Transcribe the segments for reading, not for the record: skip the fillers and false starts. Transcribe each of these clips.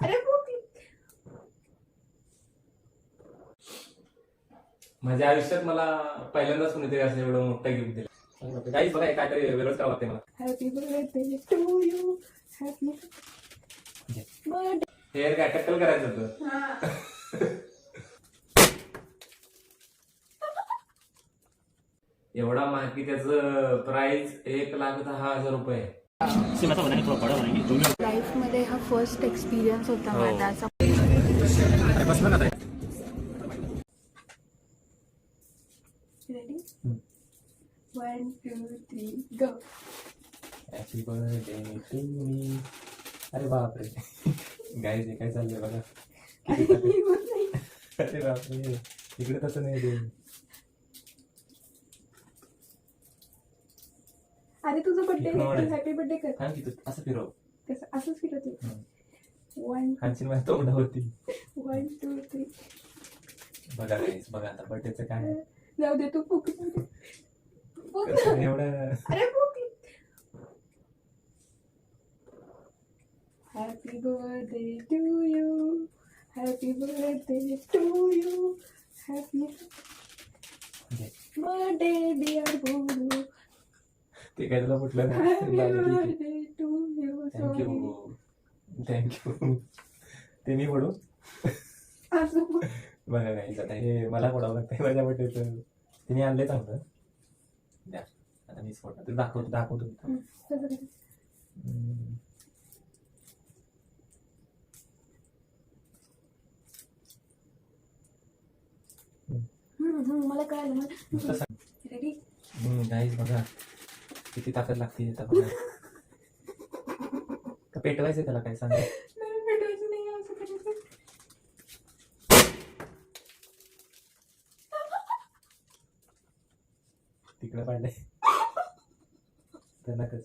अरे माझ्या आयुष्यात मला पहिल्यांदाच कोणीतरी असं एवढं मोठं गिफ्ट दिलं. काहीच बघा काहीतरी वेगळंच करावं लागते मला. Happy birthday to you. Happy birthday. Hair काय टक्कल करायचं होतं. एवढा महाग की त्याचं प्राइस 1,10,000 रुपये. लाईफ मध्ये हा फर्स्ट एक्सपिरियन्स होता माझा असा. Ready 1 2 3 go. Happy birthday to me. अरे बापरे गाईज हे काय चाललंय बघा. अरे बापरे इकडे तसं नाही दे. अरे तुझं बर्थडे हॅपी बर्थडे कर. हा की तू असं फिरव. कसं असंच फिरवते. 1 खानची माझी तोंडावरती. 1 2 3. बघा गाईज बघा आता बर्थडेचं काय जाऊ दे तू फुक एवढं. अरे फुक. Happy birthday to you. Happy birthday to you. Happy birthday dear बोलू. ते काय तुला म्हटलं happy birthday to you. Thank you ते मी पडू. असं बघा गाईज आता हे मला पडावं लागतंय माझ्या बर्थडेचं. तिने आणलंय चांगलं. द्या आता मीच फोटो दाखवतो. मला कळालं. रेडी गाईज बघा किती ताकद लागते आता बघा. का पेटवायचं त्याला काय सांगा. भेटायचं नाही असं करायचं. तिकडे पाडलंय त्यांना कस.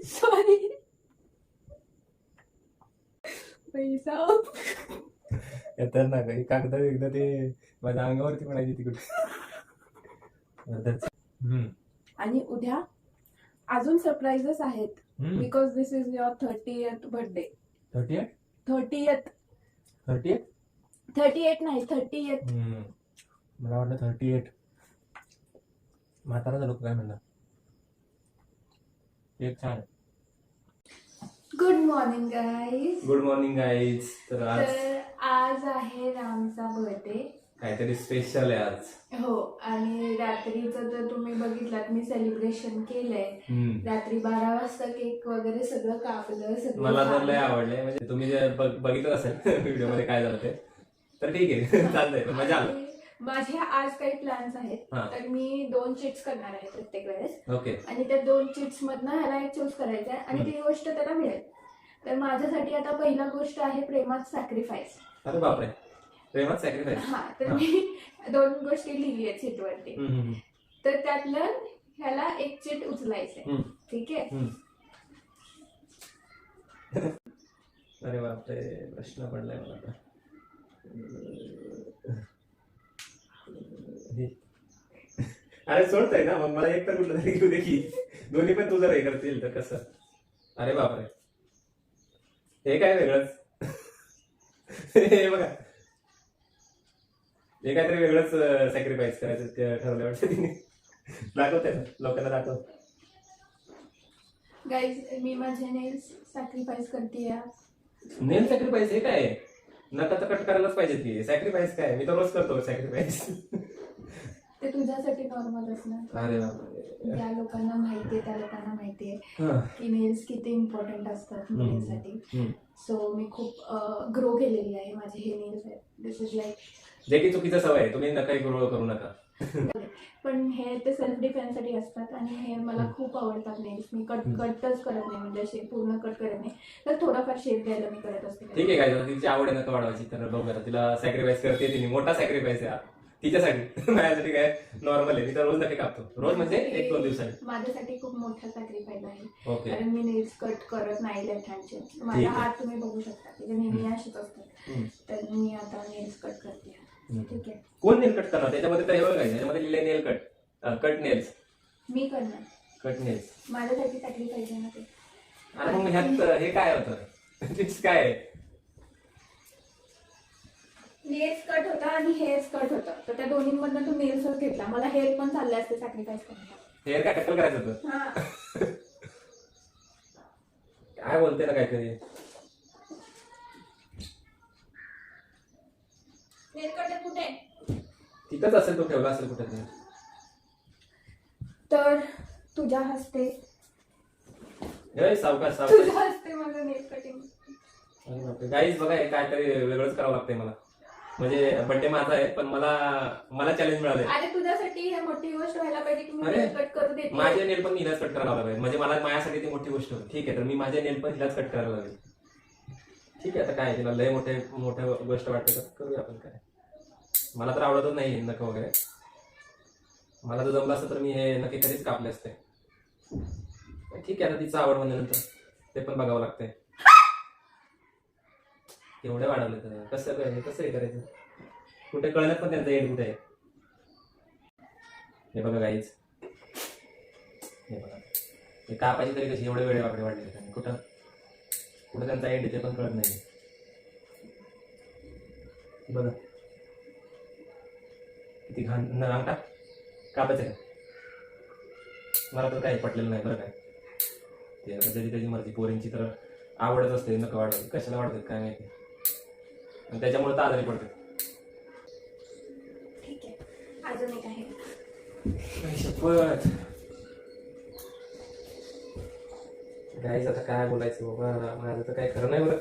सॉरी पैसा येतात ना काही कागद एकदा ते माझ्या अंगावरती पडायची तिकडे. आणि उद्या अजून सरप्राईजेस आहेत. Because this is your 30th birthday. 38 नाही 30th. मला वाटलं 38. म्हातारा झालो काय म्हणलं. एक छान. Good morning guys. Good morning guys. तर आज आहे रामचा बर्थडे. काहीतरी स्पेशल आहे आज. हो आणि रात्रीचं तर तुम्ही बघितलात मी सेलिब्रेशन केलंय. रात्री 12 वाजता केक वगैरे सगळं कापलं. सगळं मला तर लय आवडलंय. म्हणजे तुम्ही जे बघितलं असेल व्हिडिओ मध्ये काय झालं ते तर ठीक आहे चालतंय मजा आलं. माझे आज काही प्लॅन्स आहेत. तर मी 2 चिट्स करणार आहे प्रत्येक वेळेस. ओके. आणि त्या 2 चिट्स मधनं ह्याला एक चूज करायचं आहे आणि ती गोष्ट त्याला मिळेल. तर माझ्यासाठी आता पहिला गोष्ट आहे प्रेमात सॅक्रिफाईस. अरे बापरे प्रेमात सॅक्रिफाईस. हा तर मी 2 गोष्टी लिहिली आहेत चिटवरती. तर त्यातलं ह्याला एक चिट उचलायचंय. ठीक आहे. अरे बापरे प्रश्न पडलाय मला आता. अरे सोडतोय ना मग मला एक तर कुठलं तरी घेऊ दे की. दोन्ही पण तू जर हे करतील तर कसं. अरे बापरे हे काय वेगळंच. हे बघा हे काहीतरी वेगळंच सॅक्रिफाईस करायचं ते ठरवलं वाटतं तिने. दाखवते लोकांना दाखव. गाईज मी माझे नेल्स सॅक्रिफाईस करते. नेल सॅक्रिफाईस हे काय. नका तर कट करायलाच पाहिजे ती. सॅक्रिफाईस काय मी तर रोज करतो सॅक्रिफाईस. ते तुझ्यासाठी नॉर्मल असणार. अरे बापरे ज्या लोकांना माहितीये त्या लोकांना माहितीये की नेल्स किती इम्पॉर्टंट असतात मुलींसाठी. सो मी खूप ग्रो केलेली आहे. माझे हे नेल्स आहेत. दिस इज लाईक जे की चुकीचं सवय आहे. तुम्ही नका ग्रो करू नका. पण हे ते सेल्फ डिफेन्स साठी असतात आणि हे मला खूप आवडतात नेल्स. मी कटच करत नाही म्हणजे असे पूर्ण कट करत नाही. तर थोडाफार शेप द्यायला मी करत असते. ठीक आहे काय तिची आवड आहे नका वाढवायची. तर बघूया तिला सॅक्रिफाईस करते तिने. मोठा सॅक्रिफाईस आहे तिच्यासाठी. माझ्यासाठी काय नॉर्मल आहे. मी तर रोज नक्की कापतो. रोज म्हणजे 1-2 दिवसांनी. माझ्यासाठी खूप मोठा सॅक्रिफाईस आहे. ओके. कारण मी नेल्स कट करत नाही लेफ्ट हँडचे. माझा हात तुम्ही बघू शकता की नेहमी असेच असतात. तर मी आता नेल्स कट करते. ठीक आहे. कोण नेल कट करणार त्याच्यामध्ये तर हे बघायचं त्याच्यामध्ये लिहिले नेल कट नेल्स. मी करणार. कट नेल्स माझ्यासाठी सॅक्रिफाईस आहे ना ते. आणि मग ह्यात हे काय होतं. टिप्स काय आहे? नेल्स कट होता आणि हेअर्स कट होतं, तर त्या दोन्हीमधनं तू नेल्सच घेतला. मला हेअर पण चालले असते सॅक्रिफाईस करायला. हेअर काय कटल करायचं होतं? हा. काय बोलते ना काहीतरी. नेल कटर कुठे? तिथंच असेल, तो ठेवला असेल कुठे तरी. तर तुझ्या हस्ते सावकाश तुझ्या हस्ते माझं नेल कटिंग. गाईज बघा, हे काहीतरी वेगळंच करावं लागतंय मला. म्हणजे बर्थडे माझा आहे, पण मला चॅलेंज मिळालंय. अरे तुझ्यासाठी हे मोठी गोष्ट व्हायला पाहिजे की मी अरे, नेल कट करू देते. माझे नेल पण हिलाच कट करायला लागेल. म्हणजे मला माझ्यासाठी ती मोठी गोष्ट होती. ठीक आहे, तर मी माझे नेल पण हिलाच कट करायला लागेल. ठीक आहे, आता काय तिला लय मोठ्या गोष्ट वाटते तर करूया आपण. काय मला तर आवडतच नाही नख वगैरे. मला जर जमलं असतं तर मी हे नक्की कधीच कापले असते. ठीक आहे, आता तिचं आवड म्हणल्यानंतर ते पण बघावं लागतंय. एवढे वाढवले तर कसं हे करायचं? कुठे कळण्यात पण त्यांचं एंड कुठे आहे. हे बघा गाईज, हे बघा, हे कापायची तरी कशी एवढे वेळे वाकडे वाढले त्यांनी. कुठं त्यांचा एंड ते पण कळत नाही. बघा किती घाण. न अंगठा कापायचं का? मला तर काही पटलेलं नाही बरं. काय ते जरी त्याची मर्जी, पोरींची तर आवडत असते नका वाढवते. कशाला वाढतात काय माहिती, आणि त्याच्यामुळे तर आजारी पडते. ठीक आहे, अजून एक आहे. शपथ गाईज, आता काय बोलायचं बाबा, माझं तर काय खरं नाही बरं.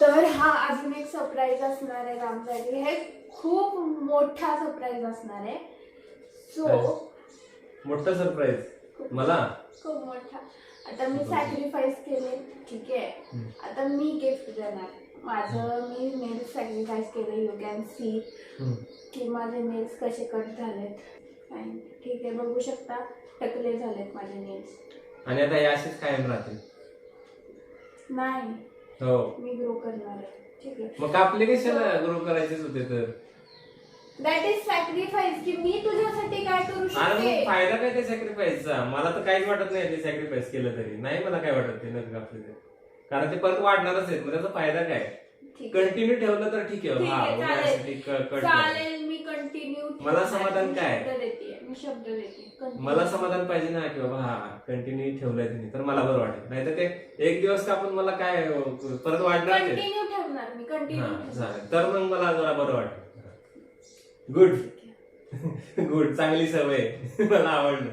तर हा अजून एक सरप्राईज असणार आहे रामसाठी. हे खूप मोठा सरप्राईज असणार आहे. सो मोठा सरप्राईज मला, खूप मोठा. आता मी सॅक्रिफाईस केले, ठीक आहे. आता मी गिफ्ट देणार माझं. मी नेल्स सॅक्रिफाईस केले. यू कॅन सी की माझे नेल्स कसे कट झालेत. ठीक आहे, बघू शकता, टकले झालेत माझे नेल्स. आणि आता हे असेच कायम राहतील? नाही, हो, मी ग्रो करणार आहे. ठीक आहे, मग कापले कशाला? ग्रो करायचेच होते तर. दॅट इज सॅक्रिफाईस की मी तुझ्यासाठी काय करू आणि शकते. मग फायदा काय त्या सॅक्रिफाईसचा? मला तर काहीच वाटत नाही ते सॅक्रिफाईस केलं तरी. नाही, मला काय वाटत ते नख कापले ते, कारण ते परत वाढणारच आहेत. मग त्याचा फायदा काय? कंटिन्यू ठेवलं तर ठीक आहे. चालेल, मी कंटिन्यू. मला समाधान काय? मी शब्द देते. मला समाधान पाहिजे ना की बाबा हा कंटिन्यू ठेवलंय तुम्ही, तर मला बरं वाटेल. नाही तर ते एक दिवस कापून मला काय परत वाढणार ते. कंटिन्यू ठेवणार मी, कंटिन्यू. तर मग मला जरा बरं वाटेल. गुड गुड, चांगली सवय, मला आवडलं.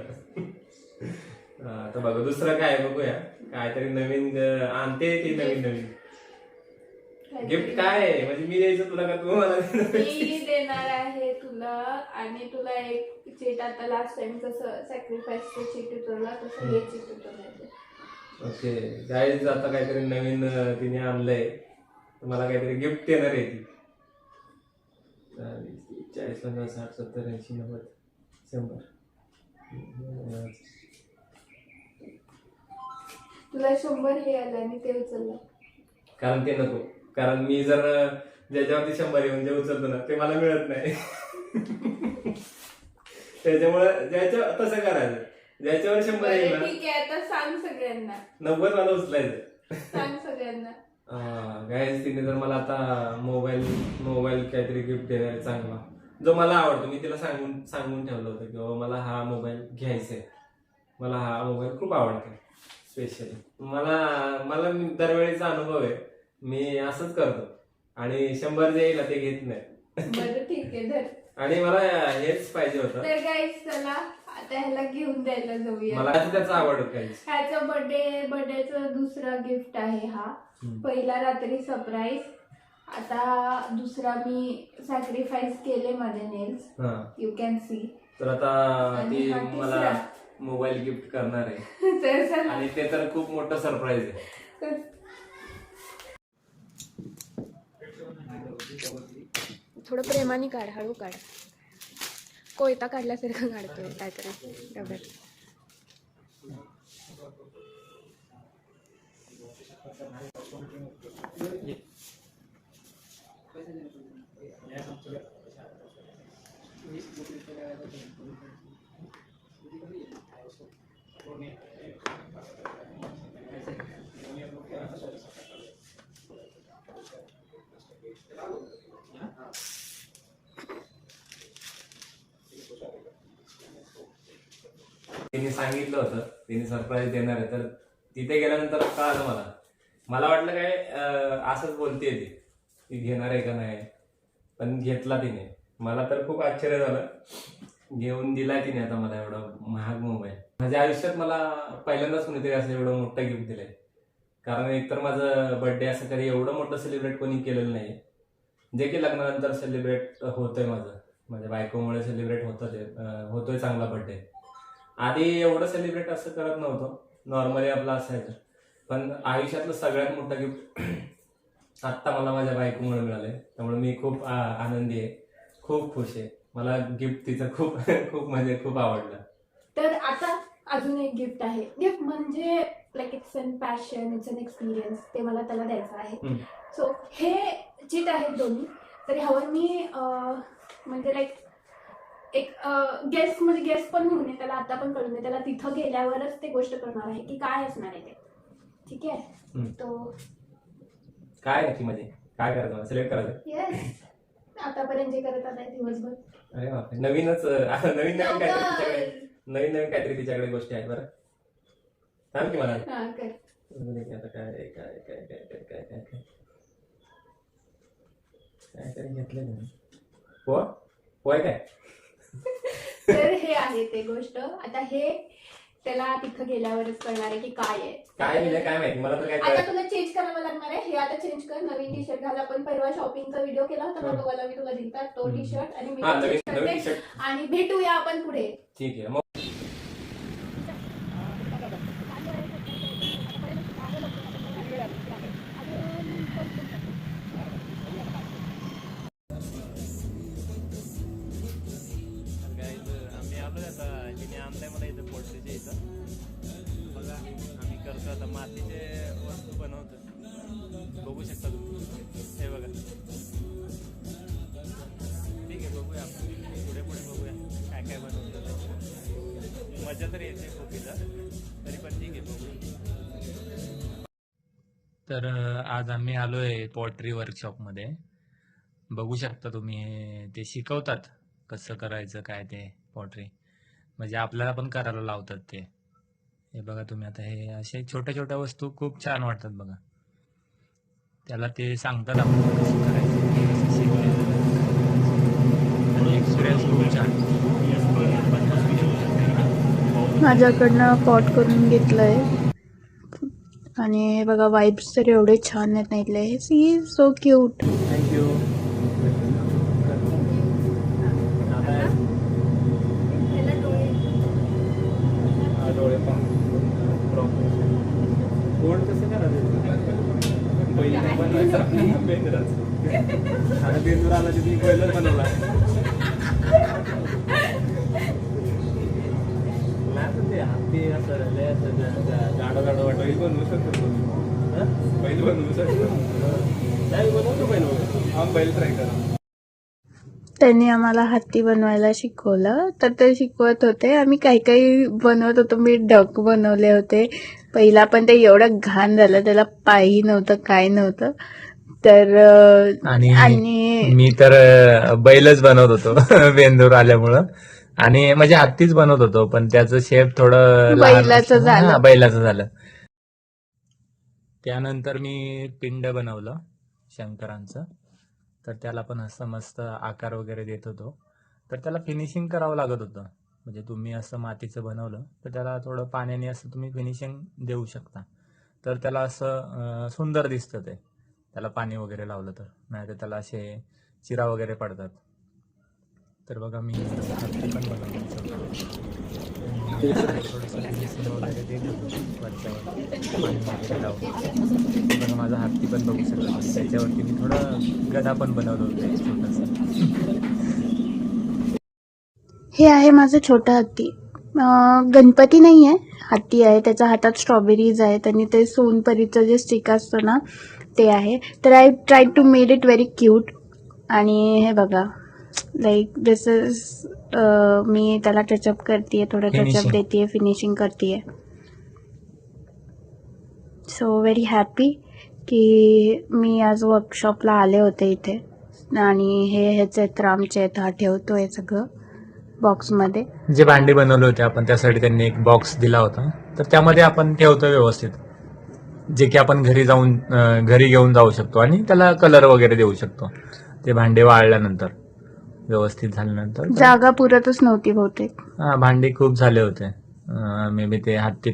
आता बघा दुसरं काय बघूया. काहीतरी नवीन आणते ते. नवीन गिफ्ट काय आहे? म्हणजे मी द्यायचं तुला का तू मला? मी देणार आहे तुला. आणि तुला एक चीट, आता लास्ट टाइम कसं सॅक्रिफाईसचं चीट उतरला तसं हे चीट उतरलं. ओके गाईज, आता काहीतरी नवीन तिने आणलंय. मला काहीतरी गिफ्ट देणार आहे ती. 40, 50, 60, 70, 80, 90, 100. तुला 100 हे आलं आणि ते उचललं. कारण ते नको. कारण मी जर ज्याच्यावरती 100 येऊन जे उचलतो ना ते मला मिळत नाही. त्याच्यामुळे तसं करायचं. ज्याच्यावर 100 येईल ना, ठीक आहे, आता सांग सगळ्यांना. 90 मला उचलायचं. सांग सगळ्यांना. गाईज, तिने जर मला आता मोबाईल काहीतरी गिफ्ट देणार आहे चांगला, जो मला आवडतो. मी तिला सांगून ठेवलं होतं की बाबा मला हा मोबाईल घ्यायचा आहे. मला हा मोबाईल खूप आवडतो स्पेशली. मला दरवेळीचा अनुभव आहे. मी असंच करतो आणि 100 जे येईल ते घेत नाही. बरं ठीक आहे, धर. आणि मला हेच पाहिजे होतं. तर गाईज, चला आता ह्याला घेऊन द्यायला जाऊया. मला त्याचा आवड काही. ह्याचं बर्थडेचं दुसरं गिफ्ट आहे हा. पहिला रात्री सरप्राईज, आता दुसरा मी सॅक्रिफाईस केले माझे नेल्स. You can see. तर आता ती मला मोबाईल गिफ्ट करणार आहे. आणि ते तर खूप मोठं सरप्राईज आहे. थोडं प्रेमाने काढ, हळू काढ. कोयता काढल्यासारखं काढतोय काहीतरी डब्यात. तिने सांगितलं होतं तिने सरप्राईज देणार आहे, तर तिथे गेल्यानंतर कळालं मला वाटलं काय असंच बोलतेय ती घेणार आहे का नाही, पण घेतला तिने. मला तर खूप आश्चर्य झालं. घेऊन दिलाय तिने आता मला एवढा महाग मोबाईल. माझ्या आयुष्यात मला पहिल्यांदाच कोणीतरी असं एवढं मोठं गिफ्ट दिलंय. कारण एकतर माझं बर्थडे असं कधी एवढं मोठं सेलिब्रेट कोणी केलेलं नाही, जे की लग्नानंतर सेलिब्रेट होतोय माझ्या बायकोमुळे सेलिब्रेट होतोय चांगला बर्थडे. आधी एवढं सेलिब्रेट असं करत नव्हतं, नॉर्मली आपलं असायचं. पण आयुष्यातलं सगळ्यात मोठं गिफ्ट आत्ता मला माझ्या बायकोमुळे मिळालंय, त्यामुळे मी खूप आनंदी आहे, खूप खुश आहे. मला गिफ्ट तिचं खूप खूप म्हणजे खूप आवडलं. तर आता अजून एक गिफ्ट आहे. गिफ्ट म्हणजे like it's an passion, it's an experience, ते मला त्याला द्यायचं आहे. सो हे चिट आहेत दोन्ही. तर ह्यावर मी म्हणजे लाईक एक गेस्ट म्हणजे गेस्ट पण म्हणून त्याला आता पण कळून दे, त्याला तिथं गेल्यावरच ते गोष्ट करणार आहे की काय असणार आहे ते. ठीक आहे. तो काय नक्की म्हणजे काय करायचं, सिलेक्ट करायचं? येस, आतापर्यंत जे करत आलाय दिवसभर. अरे बापरे, नवीनच नवीन काहीतरी तिच्याकडे गोष्टी आहेत. बरं सांग की मला. हा कर. आता काय काय काय काय काय काय काय काय काय काय घेतलं पोय काय? तर हे आहे ते गोष्ट. आता हे त्याला तिथं गेल्यावरच कळणार आहे की काय आहे. काय माहिती मला तर. काय आता तुला चेंज करावं लागणार आहे. हे आता चेंज कर, नवीन टी शर्ट घाल. आपण परवा शॉपिंगचा व्हिडिओ केला होता ना, तो वाला मी तुला दिलता, तो टी शर्ट. आणि मी नवीन टी-शर्ट. आणि भेटूया आपण पुढे. ठीक आहे. मग आम्ही आलो आता, तिने आणलंय मला इथं पोल्ट्रीच्या इथं. बघा आम्ही करतो आता, मातीचे वस्तू बनवतो. बघू शकता तुम्ही, हे बघा. ठीक आहे, बघूया आपण पुढे बघूया काय काय बनवतो. मजा तर येते खूप इथं, तरी पण ठीक आहे, बघूया. तर आज आम्ही आलोय पोल्ट्री वर्कशॉपमध्ये. बघू शकता तुम्ही, ते शिकवतात कसं करायचं काय ते पोल्ट्री, म्हणजे आपल्याला पण करायला लावतात ते. हे बघा तुम्ही आता, हे असे छोट्या छोट्या वस्तू खूप छान वाटतात बघा. त्याला ते सांगतात आपल्याला कसं करायचं, कसं शिकायचं, आणि एक्सपिरियन्स खूप छान. माझ्याकडनं पॉट करून घेतलंय आणि बघा वाइब्स तर एवढे छान आहेत ना इथले. See so cute. थँक्यू. डोळे गोड कसं करायचं, पहिली नाही बनवायचं आपण बेंद्राचं. आता बेंदूर आला तिथे पहिलंच बनवला. नाही ते हाती असं लय असं जाडं वाटत. पहिली बनवू शकतो, पहिली बनवू शकतो. नाही बनवतो पहिलं, आम पहिलं ट्राय करा. त्यांनी आम्हाला हत्ती बनवायला शिकवलं. तर ते शिकवत होते, आम्ही काही काही बनवत होतो. मी डक बनवले होते पहिला, पण ते एवढं घाण झालं, त्याला पायही नव्हतं, काय नव्हतं. तर आणि मी तर बैलच बनवत होतो बेंदूर आल्यामुळं, आणि म्हणजे हत्तीच बनवत होतो, पण त्याचं शेप थोडं बैलाचं झालं. बैलाचं झालं. त्यानंतर मी पिंड बनवलं शंकरांचं. तर त्याला पण असं मस्त आकार वगैरे देत होतो. तर त्याला फिनिशिंग करावं लागत होतं. म्हणजे तुम्ही असं मातीचं बनवलं तर त्याला थोडं पाण्याने असं तुम्ही फिनिशिंग देऊ शकता, तर त्याला असं सुंदर दिसतं ते, त्याला पाणी वगैरे लावलं तर. नाही तर त्याला असे चिरा वगैरे पडतात. तर बघा मी हत्ती पण बनवलं थोडंसं फिनिशिंग वगैरे देत होतो वरच्यावर पाणी वगैरे लावून. बघा माझा हत्ती पण बघू शकतो. त्याच्यावरती मी थोडं गदा पण बनवलं होतं छोटंसं. हे आहे माझं छोटं हत्ती. गणपती नाही आहे, हत्ती आहे. त्याच्या हातात स्ट्रॉबेरीज आहेत आणि ते सोनपरीचं जे स्टिक असतं ना ते आहे. तर I try to made it very cute. आणि हे बघा, लाईक दिस इज, मी त्याला टचअप करते, थोडं टचअप देते, फिनिशिंग करते. सो व्हेरी हॅपी की मी आज वर्कशॉपला आले होते इथे. आणि हे ह्याचे आहेत, रामचे आहेत, हा ठेवतो आहे सगळं. बॉक्समध्ये. जे भांडी बनवले होते आपण त्यासाठी त्यांनी एक बॉक्स दिला होता, तर त्यामध्ये आपण ठेवतो व्यवस्थित, जे की आपण घरी घेऊन जाऊ शकतो आणि त्याला कलर वगैरे देऊ शकतो. ते भांडे वाळल्यानंतर, व्यवस्थित झाल्यानंतर. जागा पुरतच नव्हती बहुतेक. हा, भांडी खूप झाले होते. मे बी ते हत्ती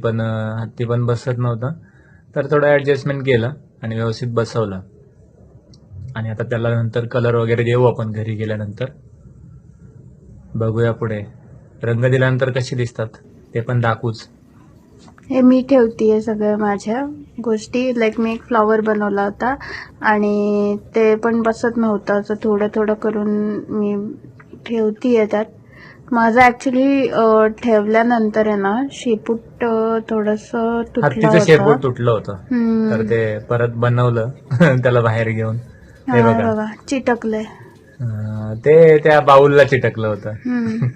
पण बसत नव्हतं, तर थोडं ॲडजस्टमेंट केलं आणि व्यवस्थित बसवलं. आणि आता त्याला नंतर कलर वगैरे देऊ आपण घरी गेल्यानंतर. बघूया पुढे रंग दिल्यानंतर कशी दिसतात ते पण दाखवूच. हे मी ठेवतीये सगळ्या माझ्या गोष्टी. लाईक मी एक फ्लॉवर बनवला होता आणि ते पण बसत नव्हतं, असं थोडं थोडं करून मी ठेवतीये त्यात. माझं ॲक्च्युली ठेवल्यानंतर आहे ना शेपूट थोडंसं तुटलं हत्तीचं शेपूट होतं. तुटलं होतं, तर ते परत बनवलं त्याला बाहेर घेऊन. हे हा, बघा, बघा चिटकलंय. ते त्या बाऊलला चिटकलं होतं. हम्म.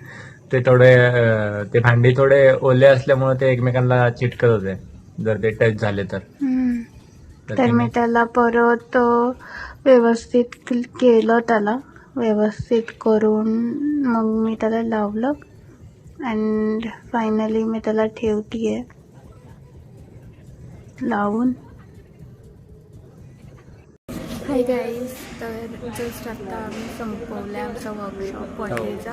ते भांडी थोडे ओले असल्यामुळे ते एकमेकांना चिटकत होते जर ते टच झाले तर. हम्म. तर तर मी त्याला परत व्यवस्थित केलं, त्याला व्यवस्थित करून मग मी त्याला लावलं अँड फायनली मी त्याला ठेवतीये लावून. हाय गाईज, तर जस्ट आता आम्ही संपवलं आमचा वर्कशॉप पॉटरीचा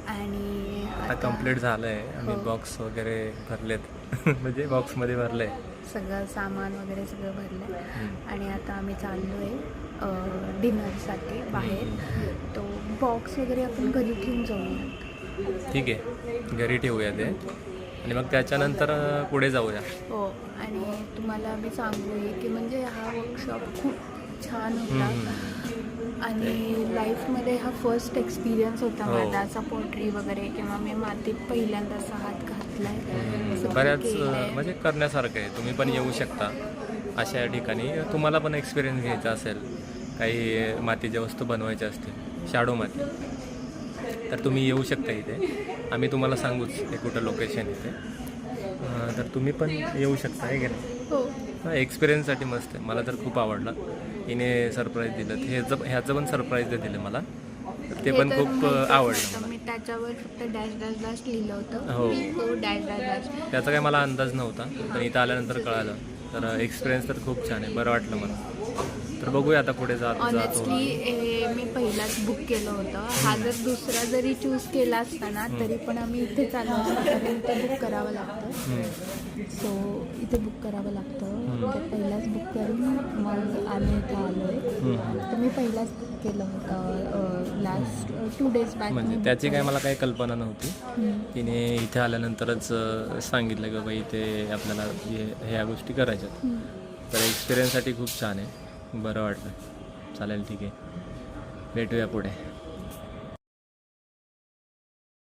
आणि आता कम्प्लीट झालंय. आम्ही बॉक्स वगैरे भरलेत म्हणजे बॉक्समध्ये भरलंय सगळं सामान वगैरे सगळं भरलं आणि आता आम्ही चाललो आहे डिनरसाठी बाहेर. तो बॉक्स वगैरे आपण घरी ठेवून जाऊया. ठीक आहे, घरी ठेवूया ते आणि मग त्याच्यानंतर पुढे जाऊया. हो, आणि तुम्हाला मी सांगूया की म्हणजे हा वर्कशॉप खूप छान होता आणि लाईफमध्ये हा फर्स्ट एक्सपिरियन्स होता हो. माझा असा पोट्री वगैरे, किंवा मी मातीत पहिल्यांदा असा हात घातलाय. असं बऱ्याच केलंय. म्हणजे करण्यासारखं आहे. तुम्ही पण येऊ शकता अशा ठिकाणी. तुम्हाला पण एक्सपिरियन्स घ्यायचा असेल, काही मातीच्या वस्तू बनवायच्या असतील, शाडो माती, तर तुम्ही येऊ शकता इथे. आम्ही तुम्हाला सांगूच हे कुठं लोकेशन इथे, तर तुम्ही पण येऊ शकता. आहे की नाही? हो. एक्सपिरियन्ससाठी मस्त आहे. मला तर खूप आवडला. हिने सरप्राईज दिलं, ह्याचं पण सरप्राईज दिलं मला, तर ते पण तर खूप माहितीच आवडलं होतं. मला. मी त्याच्यावर फक्त डॅश डॅश डॅश लिहिलं होतं. हो. Dash dash dash. त्याचा काही मला अंदाज नव्हता, पण इथं आल्यानंतर कळालं. तर एक्सपिरियन्स तर खूप छान आहे, बरं वाटलं मला. तर बघूया आता पुढे जातो. ऑनेस्टली हे मी पहिलाच बुक केलं होतं. हा जर दुसरा जरी चूज केला असता ना तरी पण आम्ही इथे चालू असतो, कारण इथे बुक करावं लागतं. सो इथे बुक करावं लागतं. तर पहिलाच बुक करून मग आम्ही इथे आलो आहे. तर मी पहिलाच बुक केलं होतं लास्ट 2 days बॅक. म्हणजे त्याची काही मला काही कल्पना नव्हती. तिने इथे आल्यानंतरच सांगितलं की बाबा इथे आपल्याला ह्या गोष्टी करायच्यात. तर एक्सपिरियन्ससाठी खूप छान आहे, बरं वाटलं. चालेल, ठीक आहे, भेटूया पुढे.